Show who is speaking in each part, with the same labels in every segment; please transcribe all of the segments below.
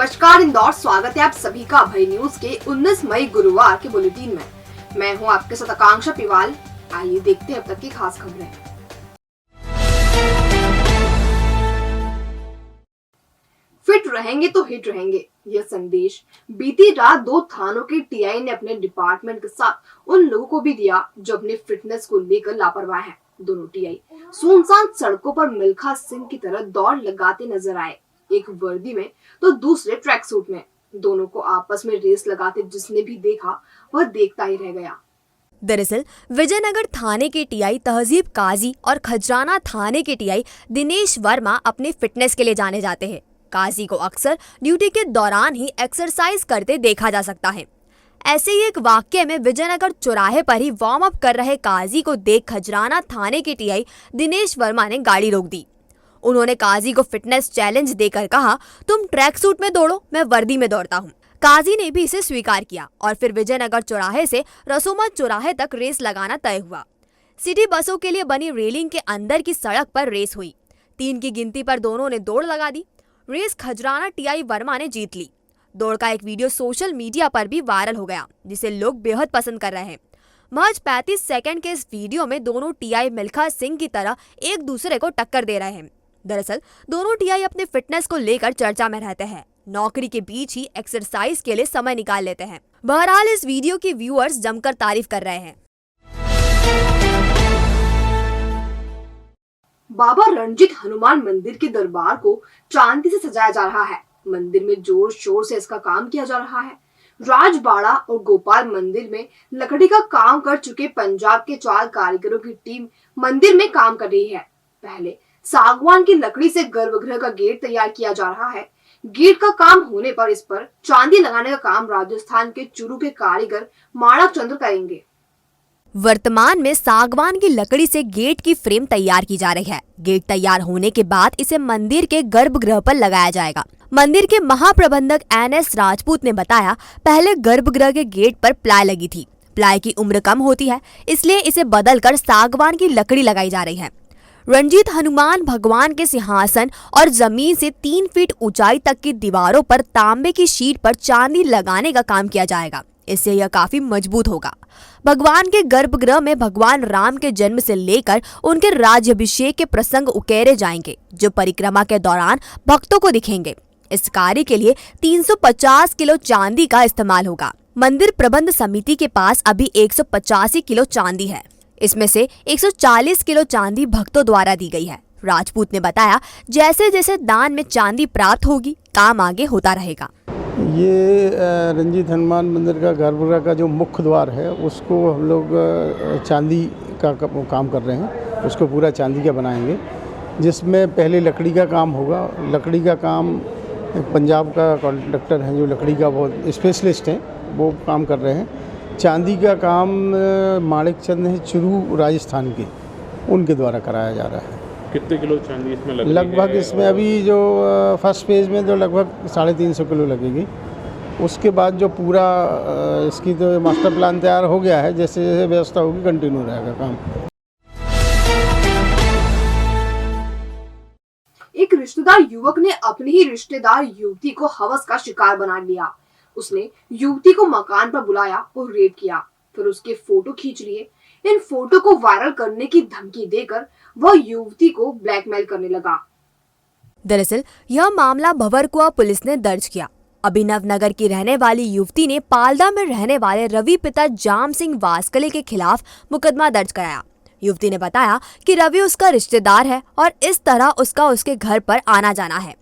Speaker 1: नमस्कार इंदौर, स्वागत है आप सभी का अभय न्यूज के 19 मई गुरुवार के बुलेटिन में। मैं हूं आपके साथ आकांक्षा पिवाल। आइए देखते हैं अब तक की खास खबरें। फिट रहेंगे तो हिट रहेंगे, यह संदेश बीती रात 2 थानों के टीआई ने अपने डिपार्टमेंट के साथ उन लोगों को भी दिया जो अपने फिटनेस को लेकर लापरवाह हैं। दोनों टीआई सुनसान सड़कों पर मिल्खा सिंह की तरह दौड़ लगाते नजर आए, एक वर्दी में तो दूसरे ट्रैक सूट में। दोनों को आपस में रेस लगाते जिसने भी देखा वह देखता ही रह गया।
Speaker 2: दरअसल विजयनगर थाने के टीआई तहजीब काजी और खजराना थाने के टीआई दिनेश वर्मा अपने फिटनेस के लिए जाने जाते हैं। काजी को अक्सर ड्यूटी के दौरान ही एक्सरसाइज करते देखा जा सकता है। ऐसे ही एक वाक्य में विजयनगर चौराहे पर ही वार्म अप कर रहे काजी को देख खजराना थाने के टीआई दिनेश वर्मा ने गाड़ी रोक दी। उन्होंने काजी को फिटनेस चैलेंज देकर कहा, तुम ट्रैक सूट में दौड़ो, मैं वर्दी में दौड़ता हूँ। काजी ने भी इसे स्वीकार किया और फिर विजयनगर चौराहे से रसूमा चौराहे तक रेस लगाना तय हुआ। सिटी बसों के लिए बनी रेलिंग के अंदर की सड़क पर रेस हुई। 3 की गिनती पर दोनों ने दौड़ लगा दी। रेस खजराना टीआई वर्मा ने जीत ली। दौड़ का एक वीडियो सोशल मीडिया पर भी वायरल हो गया, जिसे लोग बेहद पसंद कर रहे हैं। महज 35 सेकंड के इस वीडियो में दोनों टीआई मिल्खा सिंह की तरह एक दूसरे को टक्कर दे रहे हैं। दरअसल दोनों टीआई अपने फिटनेस को लेकर चर्चा में रहते हैं। नौकरी के बीच ही एक्सरसाइज के लिए समय निकाल लेते हैं। बहरहाल इस वीडियो की व्यूअर्स जमकर तारीफ कर रहे हैं।
Speaker 1: बाबा रणजीत हनुमान मंदिर के दरबार को चांदी से सजाया जा रहा है। मंदिर में जोर शोर से इसका काम किया जा रहा है। राजबाड़ा और गोपाल मंदिर में लकड़ी का काम कर चुके पंजाब के 4 कारीगरों की टीम मंदिर में काम कर रही है। पहले सागवान की लकड़ी से गर्भगृह का गेट तैयार किया जा रहा है। गेट का काम होने पर इस पर चांदी लगाने का काम राजस्थान के चुरू के कारीगर माणक चंद्र करेंगे।
Speaker 2: वर्तमान में सागवान की लकड़ी से गेट की फ्रेम तैयार की जा रही है। गेट तैयार होने के बाद इसे मंदिर के गर्भगृह पर लगाया जाएगा। मंदिर के महाप्रबंधक NS राजपूत ने बताया, पहले गर्भगृह के गेट पर प्लाई लगी थी। प्लाई की उम्र कम होती है, इसलिए इसे बदलकर सागवान की लकड़ी लगाई जा रही है। रणजीत हनुमान भगवान के सिंहासन और जमीन से 3 फीट ऊंचाई तक की दीवारों पर तांबे की शीट पर चांदी लगाने का काम किया जाएगा। इससे यह काफी मजबूत होगा। भगवान के गर्भगृह में भगवान राम के जन्म से लेकर उनके राज्याभिषेक के प्रसंग उकेरे जाएंगे, जो परिक्रमा के दौरान भक्तों को दिखेंगे। इस कार्य के लिए 350 किलो चांदी का इस्तेमाल होगा। मंदिर प्रबंध समिति के पास अभी 185 किलो चांदी है। इसमें से 140 किलो चांदी भक्तों द्वारा दी गई है। राजपूत ने बताया, जैसे जैसे दान में चांदी प्राप्त होगी, काम आगे होता रहेगा।
Speaker 3: ये रंजीत हनुमान मंदिर का गर्भगृह का जो मुख्य द्वार है, उसको हम लोग चांदी का काम कर रहे हैं। उसको पूरा चांदी का बनाएंगे, जिसमें पहले लकड़ी का काम होगा। लकड़ी का काम पंजाब का कॉन्ट्रैक्टर हैं जो लकड़ी का बहुत स्पेशलिस्ट हैं, वो काम कर रहे हैं। चांदी का काम माणक चंद है चुरू राजस्थान के, उनके द्वारा कराया जा रहा है।
Speaker 4: कितने किलो चांदी इसमें
Speaker 3: लगभग इसमें अभी जो फर्स्ट फेज में तो लगभग 350 किलो लगेगी। उसके बाद जो पूरा इसकी तो मास्टर प्लान तैयार हो गया है, जैसे जैसे व्यवस्था होगी कंटिन्यू रहेगा काम।
Speaker 1: एक रिश्तेदार युवक ने अपनी ही रिश्तेदार युवती को हवस का शिकार बना लिया। उसने युवती को मकान पर बुलाया और रेप किया, फिर उसके फोटो खींच लिए। इन फोटो को वायरल करने की धमकी देकर वह युवती को ब्लैकमेल करने लगा।
Speaker 2: दरअसल यह मामला भंवरकुआ पुलिस ने दर्ज किया। अभिनव नगर की रहने वाली युवती ने पालदा में रहने वाले रवि पिता जाम सिंह वास्कले के खिलाफ मुकदमा दर्ज कराया। युवती ने बताया कि रवि उसका रिश्तेदार है और इस तरह उसका उसके घर पर आना जाना है।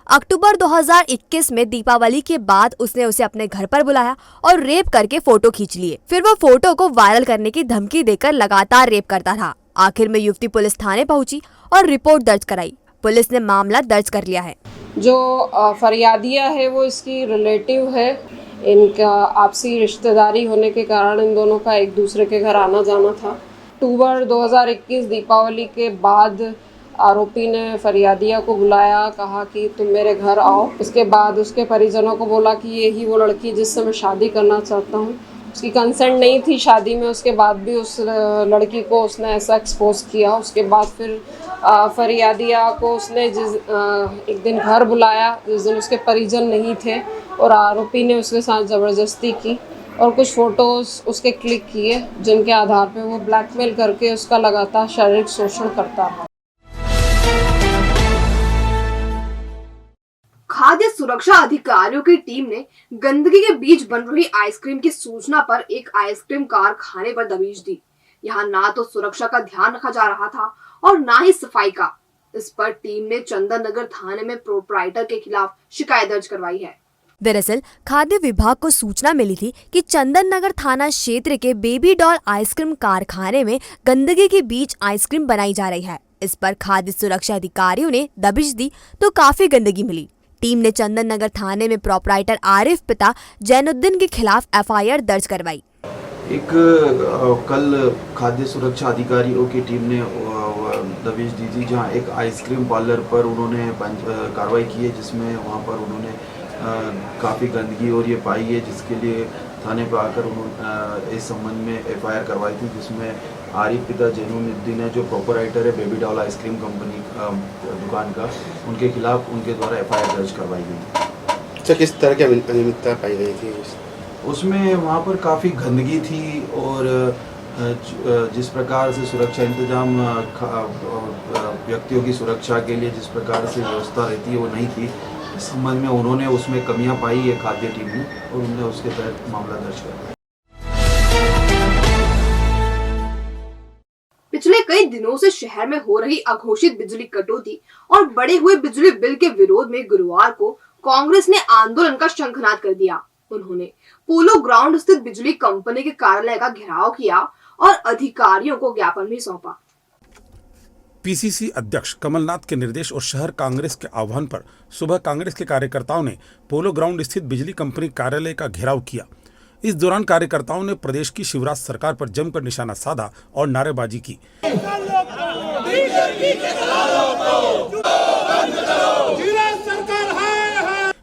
Speaker 2: अक्टूबर 2021 में दीपावली के बाद उसने उसे अपने घर पर बुलाया और रेप करके फोटो खींच लिए। फिर वह फोटो को वायरल करने की धमकी देकर लगातार रेप करता रहा। आखिर में युवती पुलिस थाने पहुंची और रिपोर्ट दर्ज कराई। पुलिस ने मामला दर्ज कर लिया है।
Speaker 5: जो फरियादिया है वो इसकी रिलेटिव है। इनका आपसी रिश्तेदारी होने के कारण इन दोनों का एक दूसरे के घर आना जाना था। अक्टूबर 2021 दीपावली के बाद आरोपी ने फरियादिया को बुलाया, कहा कि तुम मेरे घर आओ। इसके बाद उसके परिजनों को बोला कि ये ही वो लड़की जिससे मैं शादी करना चाहता हूँ। उसकी कंसेंट नहीं थी शादी में, उसके बाद भी उस लड़की को उसने ऐसा एक्सपोज किया। उसके बाद फिर फरियादिया को उसने एक दिन घर बुलाया जिस दिन उसके परिजन नहीं थे, और आरोपी ने उसके साथ ज़बरदस्ती की और कुछ फ़ोटोज़ उसके क्लिक किए, जिनके आधार पे वो ब्लैकमेल करके उसका लगातार शारीरिक शोषण करता रहा।
Speaker 1: खाद्य सुरक्षा अधिकारियों की टीम ने गंदगी के बीच बन रही आइसक्रीम की सूचना पर एक आइसक्रीम कारखाने पर दबिश दी। यहाँ ना तो सुरक्षा का ध्यान रखा जा रहा था और ना ही सफाई का। इस पर टीम ने चंदन नगर थाने में प्रोपराइटर के खिलाफ शिकायत दर्ज करवाई है।
Speaker 2: दरअसल खाद्य विभाग को सूचना मिली थी कि चंदन नगर थाना क्षेत्र के बेबी डॉल आइसक्रीम कारखाने में गंदगी के बीच आइसक्रीम बनाई जा रही है। इस पर खाद्य सुरक्षा अधिकारियों ने दबिश दी तो काफी गंदगी मिली। टीम ने चंदन नगर थाने में प्रोपराइटर आरिफ पिता जैनुद्दीन के खिलाफ एफआईआर दर्ज करवाई।
Speaker 4: एक कल खाद्य सुरक्षा अधिकारियों की टीम ने दबिश दी थी, जहां एक आइसक्रीम पार्लर पर उन्होंने कार्रवाई की है, जिसमें वहां पर उन्होंने काफ़ी गंदगी और ये पाई है, जिसके लिए थाने पर आकर उन्होंने इस संबंध में एफआईआर करवाई थी, जिसमें आरिफ पिता जैनुद्दीन है, जो प्रोपराइटर है बेबी डॉल आइसक्रीम कंपनी दुकान का, उनके खिलाफ उनके द्वारा एफआईआर दर्ज करवाई गई।
Speaker 6: अच्छा, किस तरह की अनियमितता पाई गई थी?
Speaker 4: उसमें वहाँ पर काफ़ी गंदगी थी और जिस प्रकार से सुरक्षा इंतजाम व्यक्तियों की सुरक्षा के लिए जिस प्रकार से व्यवस्था रहती है वो नहीं थी। इस संबंध में उन्होंने उसमें कमियां पाई है खाद्य टीम ने, और उन्होंने उसके तहत मामला दर्ज किया।
Speaker 1: पिछले कई दिनों से शहर में हो रही अघोषित बिजली कटौती और बढ़े हुए बिजली बिल के विरोध में गुरुवार को कांग्रेस ने आंदोलन का शंखनाद कर दिया। उन्होंने पोलो ग्राउंड स्थित बिजली कंपनी के कार्यालय का घेराव किया और अधिकारियों को ज्ञापन भी सौंपा।
Speaker 7: पीसीसी अध्यक्ष कमलनाथ के निर्देश और शहर कांग्रेस के आह्वान पर सुबह कांग्रेस के कार्यकर्ताओं ने पोलो ग्राउंड स्थित बिजली कंपनी कार्यालय का घेराव किया। इस दौरान कार्यकर्ताओं ने प्रदेश की शिवराज सरकार पर जमकर निशाना साधा और नारेबाजी की।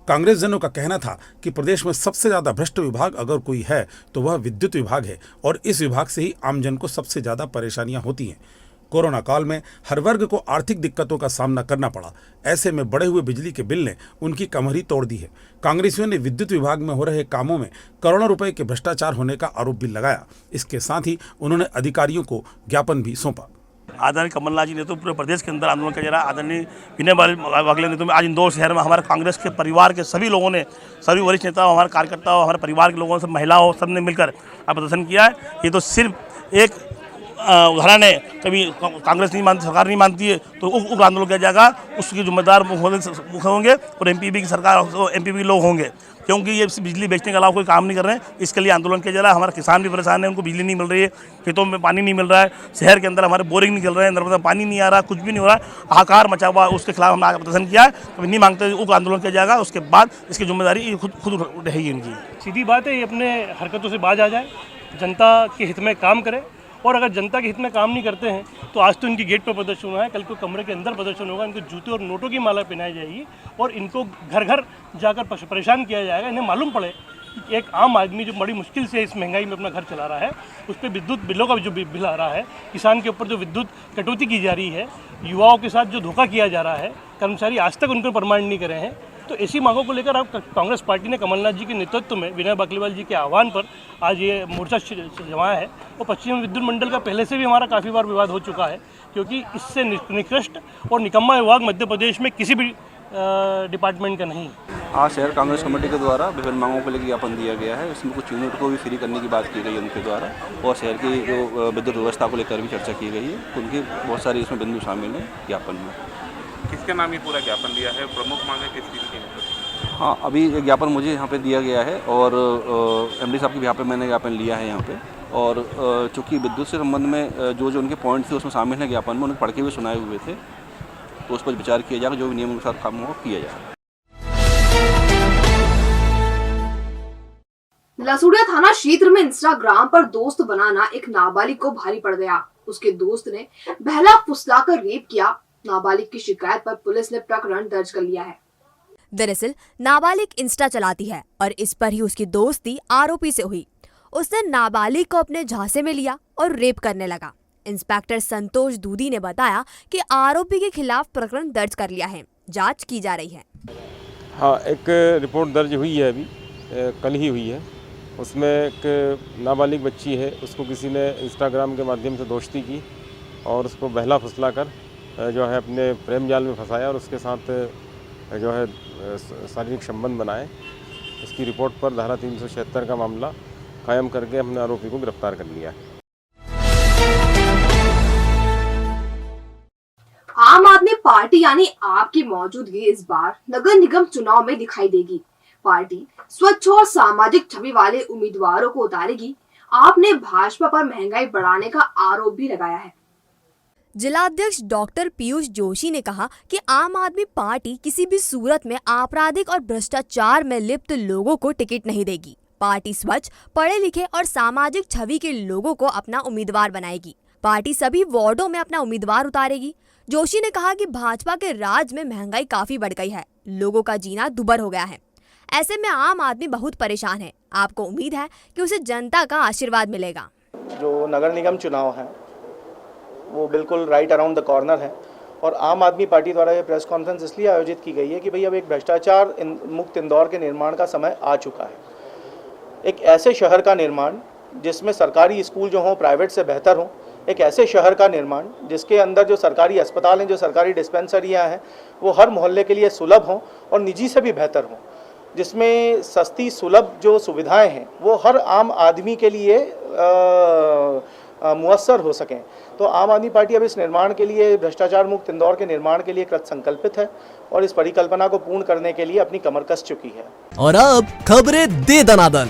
Speaker 7: कांग्रेस जनों का कहना था कि प्रदेश में सबसे ज्यादा भ्रष्ट विभाग अगर कोई है तो वह विद्युत विभाग है, और इस विभाग से ही आमजन को सबसे ज्यादा परेशानियां होती हैं। कोरोना काल में हर वर्ग को आर्थिक दिक्कतों का सामना करना पड़ा। ऐसे में बढ़े हुए बिजली के बिल ने उनकी कमर ही तोड़ दी है। कांग्रेसियों ने विद्युत विभाग में हो रहे कामों में करोड़ों रुपए के भ्रष्टाचार होने का आरोप भी लगाया। इसके साथ ही उन्होंने अधिकारियों को ज्ञापन भी सौंपा।
Speaker 8: आदरणीय कमलनाथ जी ने तो पूरे प्रदेश के अंदर आंदोलन किया जा रहा है। आदरणीय विनय वागले ने तो आज इंदौर शहर में हमारे कांग्रेस के परिवार के सभी लोगों ने, सभी वरिष्ठ नेताओं, हमारे कार्यकर्ताओं, हमारे परिवार के लोगों से, महिलाओं, सब ने मिलकर प्रदर्शन किया है। ये तो सिर्फ एक उदाहरण है। कभी कांग्रेस नहीं मानती, सरकार नहीं मानती है तो उग्र आंदोलन किया जाएगा। उसके जिम्मेदार मुख्य होंगे और एमपीपी की सरकार, एमपीपी लोग होंगे, क्योंकि ये बिजली बेचने के अलावा कोई काम नहीं कर रहे हैं। इसके लिए आंदोलन किया जा रहा है। हमारे किसान भी परेशान हैं, उनको बिजली नहीं मिल रही है, खेतों में पानी नहीं मिल रहा है, शहर के अंदर हमारे बोरिंग नहीं चल रहे हैं, नर्मदा पानी नहीं आ रहा, कुछ भी नहीं हो रहा है, हाहाकार मचा हुआ। उसके खिलाफ हमने प्रदर्शन किया है। कभी नहीं मांगते, उग्र आंदोलन किया जाएगा। उसके बाद इसकी जिम्मेदारी खुद रहेगी इनकी।
Speaker 9: सीधी बात है, ये अपने हरकतों से बाज आ जाए, जनता के हित में काम करे। और अगर जनता के हित में काम नहीं करते हैं तो आज तो इनकी गेट पर प्रदर्शन हुआ है, कल को कमरे के अंदर प्रदर्शन होगा, इनको जूते और नोटों की माला पहनाई जाएगी और इनको घर घर जाकर परेशान किया जाएगा। इन्हें मालूम पड़े कि एक आम आदमी जो बड़ी मुश्किल से इस महंगाई में अपना घर चला रहा है, उस पर विद्युत बिलों का जो बिल आ रहा है, किसान के ऊपर जो विद्युत कटौती की जा रही है, युवाओं के साथ जो धोखा किया जा रहा है, कर्मचारी आज तक उनको परमानेंट नहीं करे हैं। तो ऐसी मांगों को लेकर अब कांग्रेस पार्टी ने कमलनाथ जी के नेतृत्व में विनय बाकलीवाल जी के आह्वान पर आज ये मोर्चा जमाया है। और पश्चिम विद्युत मंडल का पहले से भी हमारा काफ़ी बार विवाद हो चुका है, क्योंकि इससे निकृष्ट और निकम्मा विभाग मध्य प्रदेश में किसी भी डिपार्टमेंट का नहीं।
Speaker 10: आज शहर कांग्रेस कमेटी के द्वारा विभिन्न मांगों को लेकर ज्ञापन दिया गया है। इसमें कुछ यूनिट को भी फ्री करने की बात की गई है उनके द्वारा, और शहर की जो विद्युत व्यवस्था को लेकर भी चर्चा की गई है। उनकी बहुत सारी इसमें बिंदु शामिल हैं ज्ञापन में।
Speaker 11: किसके नाम ये पूरा ज्ञापन दिया है? प्रमुख मांगे किस चीज़ की?
Speaker 10: हाँ, अभी ये ज्ञापन मुझे यहाँ पे दिया गया है और एमडी साहब के यहाँ पे मैंने ज्ञापन लिया है यहाँ पे। और चूँकि विद्युत से संबंध में जो उनके पॉइंट थे उसमें शामिल हैं ज्ञापन में, उन्हें पढ़ के भी सुनाए हुए थे, तो उस पर विचार किया जाएगा। जो भी नियम अनुसार काम होगा किया जाएगा।
Speaker 1: लसूड़िया थाना क्षेत्र में इंस्टाग्राम पर दोस्त बनाना एक नाबालिग को भारी पड़ गया। उसके दोस्त ने बहला फुसलाकर रेप किया। नाबालिग की शिकायत पर पुलिस ने प्रकरण दर्ज कर लिया है।
Speaker 2: दरअसल नाबालिग इंस्टा चलाती है और इस पर ही उसकी दोस्ती आरोपी से हुई। उसने नाबालिग को अपने झांसे में लिया और रेप करने लगा। इंस्पेक्टर संतोष दूधी ने बताया कि आरोपी के खिलाफ प्रकरण दर्ज कर लिया है, जांच की जा रही है।
Speaker 12: हाँ, एक रिपोर्ट दर्ज हुई है, अभी कल ही हुई है। उसमें एक नाबालिग बच्ची है, उसको किसी ने इंस्टाग्राम के माध्यम से दोस्ती की और उसको बहला फुसला कर जो है अपने प्रेम जाल में फंसाया और उसके साथ जो है शारीरिक संबंध बनाए। इसकी रिपोर्ट पर धारा 376 का मामला कायम करके हमने आरोपी को गिरफ्तार कर लिया है।
Speaker 1: आम आदमी पार्टी यानी आप की मौजूदगी इस बार नगर निगम चुनाव में दिखाई देगी। पार्टी स्वच्छ और सामाजिक छवि वाले उम्मीदवारों को उतारेगी। आपने भाजपा पर महंगाई बढ़ाने का आरोप भी लगाया है।
Speaker 2: जिलाध्यक्ष डॉक्टर पीयूष जोशी ने कहा कि आम आदमी पार्टी किसी भी सूरत में आपराधिक और भ्रष्टाचार में लिप्त लोगों को टिकट नहीं देगी। पार्टी स्वच्छ, पढ़े लिखे और सामाजिक छवि के लोगों को अपना उम्मीदवार बनाएगी। पार्टी सभी वार्डों में अपना उम्मीदवार उतारेगी। जोशी ने कहा कि भाजपा के राज में महंगाई काफी बढ़ गई है, लोगों का जीना दुभर हो गया है। ऐसे में आम आदमी बहुत परेशान है। आपको उम्मीद है कि उसे जनता का आशीर्वाद मिलेगा।
Speaker 13: जो नगर निगम चुनाव है वो बिल्कुल राइट अराउंड द कॉर्नर है और आम आदमी पार्टी द्वारा ये प्रेस कॉन्फ्रेंस इसलिए आयोजित की गई है कि भाई अब एक भ्रष्टाचार मुक्त इंदौर के निर्माण का समय आ चुका है। एक ऐसे शहर का निर्माण जिसमें सरकारी स्कूल जो हों प्राइवेट से बेहतर हों, एक ऐसे शहर का निर्माण जिसके अंदर जो सरकारी अस्पताल हैं, जो सरकारी डिस्पेंसरियाँ हैं वो हर मोहल्ले के लिए सुलभ हों और निजी से भी बेहतर हों, जिसमें सस्ती सुलभ जो सुविधाएं हैं वो हर आम आदमी के लिए मुयस्सर हो सकें। तो आम आदमी पार्टी अब इस निर्माण के लिए, भ्रष्टाचार मुक्त इंदौर के निर्माण के लिए कृत संकल्पित है और इस परिकल्पना को पूर्ण करने के लिए अपनी कमर कस चुकी है।
Speaker 14: और अब खबरें दे दनादन।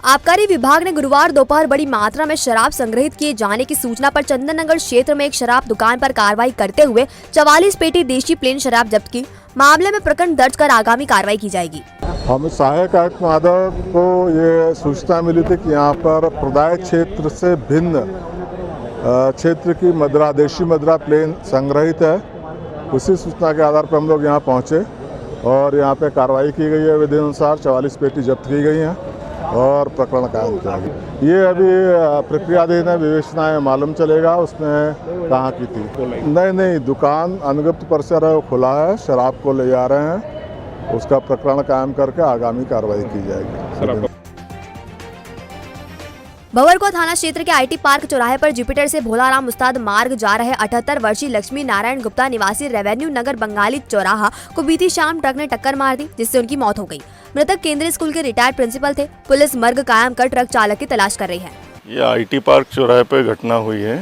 Speaker 2: आबकारी विभाग ने गुरुवार दोपहर बड़ी मात्रा में शराब संग्रहित किए जाने की सूचना पर चंदन नगर क्षेत्र में एक शराब दुकान पर कार्रवाई करते हुए 44 पेटी देशी प्लेन शराब जब्त की। मामले में प्रकरण दर्ज कर आगामी कार्रवाई की जाएगी।
Speaker 15: हमें सहायक आयुक्त माधव को ये सूचना मिली थी कि यहाँ पर प्रदाय क्षेत्र से भिन्न क्षेत्र की मदरा, देशी मदरा प्लेन संग्रहित है। उसी सूचना के आधार पर हम लोग यहाँ पहुँचे और यहाँ पे कार्रवाई की गई है। विधि अनुसार 44 पेटी जब्त की गई हैं और प्रकरण कायम किया गया। ये अभी प्रक्रियाधीन है, विवेचना में मालूम चलेगा उसमें कहाँ की थी। नहीं, दुकान अनगिनत परिसर है वो खुला है, शराब को ले जा रहे हैं, उसका प्रकरण कायम करके आगामी कार्रवाई की जाएगी।
Speaker 2: भंवरगढ़ थाना क्षेत्र के आईटी पार्क चौराहे पर जुपिटर से भोलाराम उस्ताद मार्ग जा रहे 78 वर्षीय लक्ष्मी नारायण गुप्ता निवासी रेवेन्यू नगर बंगाली चौराहा को बीती शाम ट्रक ने टक्कर मार दी, जिससे उनकी मौत हो गई। मृतक केंद्रीय स्कूल के रिटायर्ड प्रिंसिपल थे। पुलिस मर्ग कायम कर ट्रक चालक की तलाश कर रही है।
Speaker 16: ये आईटी पार्क चौराहे पे घटना हुई है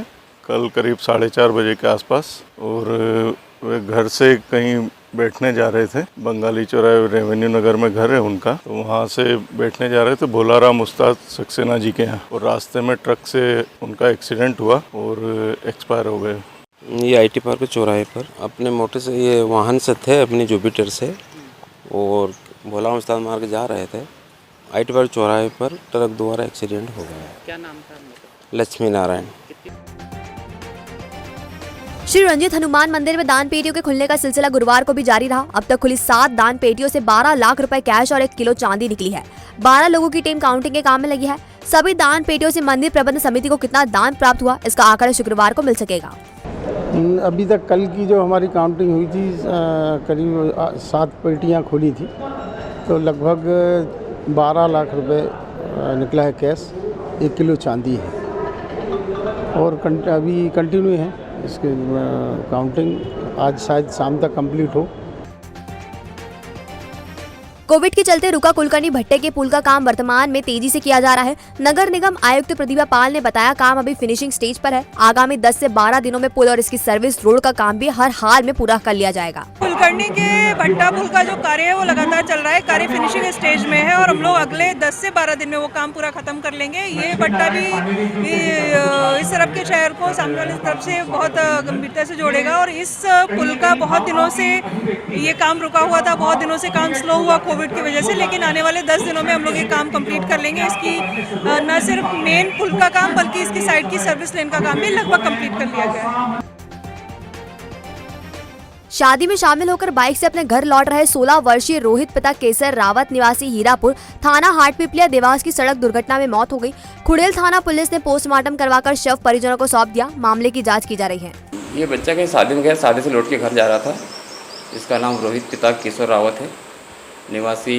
Speaker 16: कल करीब 4:30 बजे के आसपास और वे घर से कहीं बैठने जा रहे थे। बंगाली चौराहे रेवेन्यू नगर में घर है उनका, तो वहाँ से बैठने जा रहे थे भोलाराम उस्ताद सक्सेना जी के यहाँ, और रास्ते में ट्रक से उनका एक्सीडेंट हुआ और एक्सपायर हो गए।
Speaker 17: ये आईटी पार्क चौराहे पर अपने मोटर से, ये वाहन से थे अपनी जुपिटर से और भोलाराम उस्ताद मार्ग जा रहे थे। आईटी पार्क चौराहे पर ट्रक द्वारा एक्सीडेंट हो गया।
Speaker 18: क्या नाम था?
Speaker 17: लक्ष्मी नारायण।
Speaker 2: श्री रंजीत हनुमान मंदिर में दान पेटियों के खुलने का सिलसिला गुरुवार को भी जारी रहा। अब तक खुली 7 दान पेटियों से 12 लाख रुपए कैश और 1 किलो चांदी निकली है। 12 लोगों की टीम काउंटिंग के काम में लगी है। सभी दान पेटियों से मंदिर प्रबंध समिति को कितना दान प्राप्त हुआ, इसका आंकड़ा शुक्रवार को मिल सकेगा।
Speaker 3: अभी तक कल की जो हमारी काउंटिंग हुई थी करीब 7 पेटियाँ खुली थी, तो लगभग 12 लाख रुपए निकला है कैश, 1 किलो चांदी है और अभी कंटिन्यू है इसके काउंटिंग। आज शायद शाम तक कंप्लीट हो।
Speaker 2: कोविड के चलते रुका कुलकर्णी भट्टे के पुल का काम वर्तमान में तेजी से किया जा रहा है। नगर निगम आयुक्त प्रतिभा पाल ने बताया काम अभी फिनिशिंग स्टेज पर है। आगामी 10 से 12 दिनों में पुल और इसकी सर्विस रोड का काम भी हर हाल में पूरा कर लिया जाएगा।
Speaker 18: कुलकर्णी के भट्टा पुल का जो कार्य है वो लगातार चल रहा है, कार्य फिनिशिंग स्टेज में है और हम लोग अगले 10 से 12 दिन में वो काम पूरा खत्म कर लेंगे। ये भट्टा भी इस तरफ के शहर को सामने वाली तरफ से बहुत गंभीरता से जोड़ेगा और इस पुल का बहुत दिनों से ये काम रुका हुआ था, बहुत दिनों से काम स्लो हुआ कोविड की वजह से, लेकिन आने वाले 10 दिनों में हम लोग ये काम कंप्लीट कर लेंगे। इसकी न सिर्फ मेन पुल का काम बल्कि इसकी साइड की सर्विस लेन का काम भी लगभग कंप्लीट कर लिया गया है।
Speaker 2: शादी में शामिल होकर बाइक से अपने घर लौट रहे 16 वर्षीय रोहित पिता केसर रावत निवासी हीरापुर थाना हाटपिपलिया देवास की सड़क दुर्घटना में मौत हो गई। खुड़ेल थाना पुलिस ने पोस्टमार्टम करवाकर शव परिजनों को सौंप दिया। मामले की जांच की जा रही है।
Speaker 17: ये बच्चा कहीं शादी में गया, शादी से लौट के घर जा रहा था। इसका नाम रोहित पिता केसर रावत है, निवासी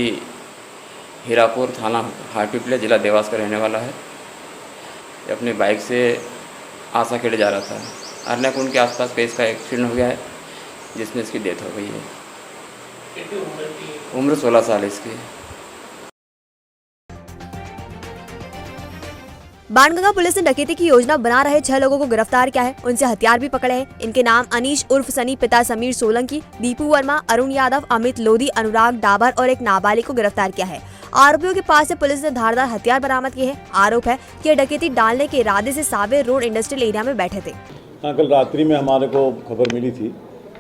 Speaker 17: हीरापुर थाना हाटपिपलिया जिला देवास का रहने वाला है। ये अपनी बाइक से आशा खेड़े जा रहा था। अर्नाकुंड के आसपास पे इसका एक्सीडेंट हो गया है, जिसमें इसकी डेथ हो गई है। उम्र 16 साल है इसकी।
Speaker 2: बाणगंगा पुलिस ने डकैती की योजना बना रहे 6 लोगों को गिरफ्तार किया है। उनसे हथियार भी पकड़े हैं। इनके नाम अनीश उर्फ सनी, पिता समीर सोलंकी, दीपू वर्मा, अरुण यादव, अमित लोधी, अनुराग डाबर और एक नाबालिग को गिरफ्तार किया है। आरोपियों के पास से पुलिस ने धारदार हथियार बरामद किए हैं। आरोप है कि डकैती डालने के इरादे से सावेर रोड इंडस्ट्रियल एरिया में बैठे थे।
Speaker 19: कल रात्रि में हमारे को खबर मिली थी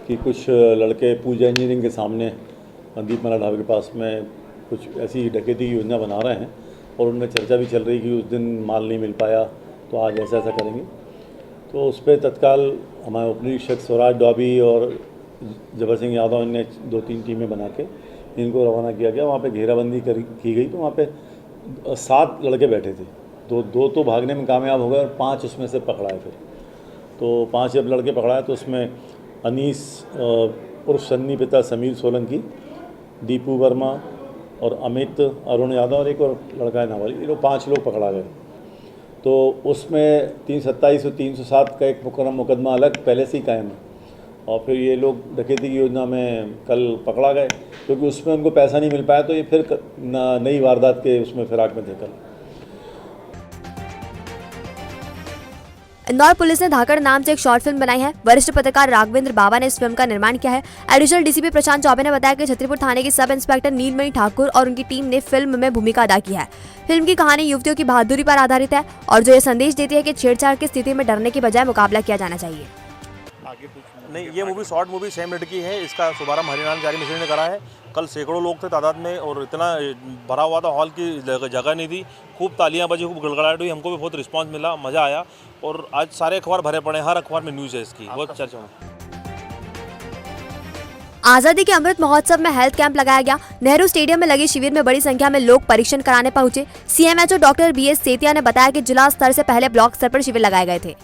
Speaker 19: कि कुछ लड़के पूजा इंजीनियरिंग के सामने दीपमाला ढाबे के पास में कुछ ऐसी डकैती की योजना बना रहे हैं और उनमें चर्चा भी चल रही कि उस दिन माल नहीं मिल पाया तो आज ऐसा ऐसा करेंगे। तो उस पर तत्काल हमारे उपनिरीक्षक स्वराज डॉबी और जबर सिंह यादव ने 2-3 टीमें बना के इनको रवाना किया गया। वहाँ पे घेराबंदी की गई तो वहाँ पे 7 लड़के बैठे थे। दो तो भागने में कामयाब हो गए और 5 उसमें से पकड़ाए। फिर तो 5 जब लड़के पकड़ाए तो उसमें अनीस उर्फ सन्नी, पिता समीर सोलंकी, दीपू वर्मा और अमित, अरुण यादव और एक और लड़का है नाबालिग, ये लोग 5 लोग पकड़ा गए। तो उसमें 327 और 307 का एक मुकदमा अलग पहले से ही कायम है और फिर ये लोग डकैती की योजना में कल पकड़ा गए क्योंकि उसमें उनको पैसा नहीं मिल पाया तो ये फिर नई वारदात के उसमें फिराक में थे कल।
Speaker 2: इंदौर पुलिस ने धाकड़ नाम से एक शॉर्ट फिल्म बनाई है। वरिष्ठ पत्रकार राघवेंद्र बाबा ने इस फिल्म का निर्माण किया है। एडिशनल डीसीपी प्रशांत चौबे ने बताया कि छतरपुर थाने के सब इंस्पेक्टर नीलमणि ठाकुर और उनकी टीम ने फिल्म में भूमिका अदा की है। फिल्म की कहानी युवतियों की बहादुरी पर आधारित है और जो ये संदेश देती है कि छेड़छाड़ की स्थिति में डरने की बजाय मुकाबला किया जाना चाहिए।
Speaker 20: नहीं, ये मूवी शॉर्ट मूवी 6 मिनट की है। इसका शुभारंभ हरिनाम जारी मिश्र ने करा है। कल सैकड़ों लोग थे तादाद में और इतना भरा हुआ था, हॉल की जगह नहीं थी। खूब तालियां बजी, खूब गड़गड़ाहट हुई। हमको भी बहुत रिस्पांस मिला, मज़ा आया और आज सारे अखबार भरे पड़े हैं, हर अखबार में न्यूज़ है इसकी, बहुत चर्चा में।
Speaker 2: आजादी के अमृत महोत्सव में हेल्थ कैंप लगाया गया। नेहरू स्टेडियम में लगे शिविर में बड़ी संख्या में लोग परीक्षण कराने पहुंचे। सीएमएचओ डॉक्टर BS सेतिया ने बताया कि जिला स्तर से पहले ब्लॉक स्तर पर शिविर लगाए गए थे।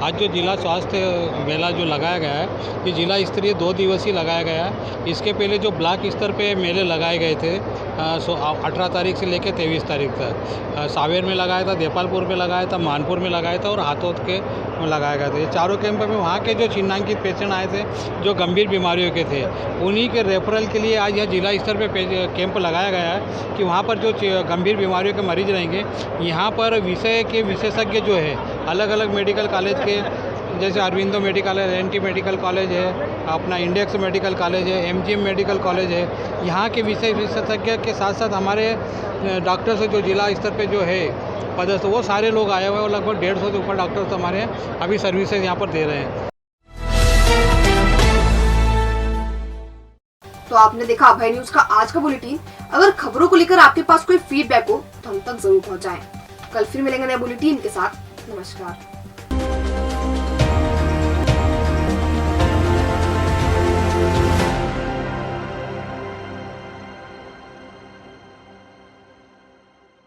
Speaker 21: आज जो जिला स्वास्थ्य मेला जो लगाया गया है, ये जिला स्तरीय 2 दिवसीय लगाया गया है। इसके पहले जो ब्लॉक स्तर पे मेले लगाए गए थे 18 तारीख से लेकर 23 तारीख तक सावेर में लगाया था, देपालपुर में लगाया था, मानपुर में लगाया था और हाथोद के में लगाया गया था। ये चारों कैंप में वहाँ के जो चिन्हांकित पेशेंट आए थे जो गंभीर बीमारियों के थे, उन्हीं के रेफरल के लिए आज यह जिला स्तर पे कैंप लगाया गया है कि वहाँ पर जो गंभीर बीमारियों के मरीज रहेंगे, यहाँ पर विषय के विशेषज्ञ जो है अलग अलग मेडिकल कॉलेज के, जैसे अरविंदो मेडिकल है, NT मेडिकल कॉलेज है, अपना इंडेक्स मेडिकल कॉलेज है, MGM मेडिकल कॉलेज है, यहाँ के विषय विशेषज्ञ के साथ साथ हमारे डॉक्टर्स जो जिला स्तर पे जो है पदस्थ, वो सारे लोग आए हुए हैं और लगभग 150 से ऊपर डॉक्टर्स हमारे अभी सर्विसेज यहाँ पर दे रहे हैं।
Speaker 1: तो आपने देखा अभय न्यूज का आज का बुलेटिन। अगर खबरों को लेकर आपके पास कोई फीडबैक हो तो हम तक जरूर पहुंचाएं। कल फिर मिलेंगे नए बुलेटिन के साथ। नमस्कार।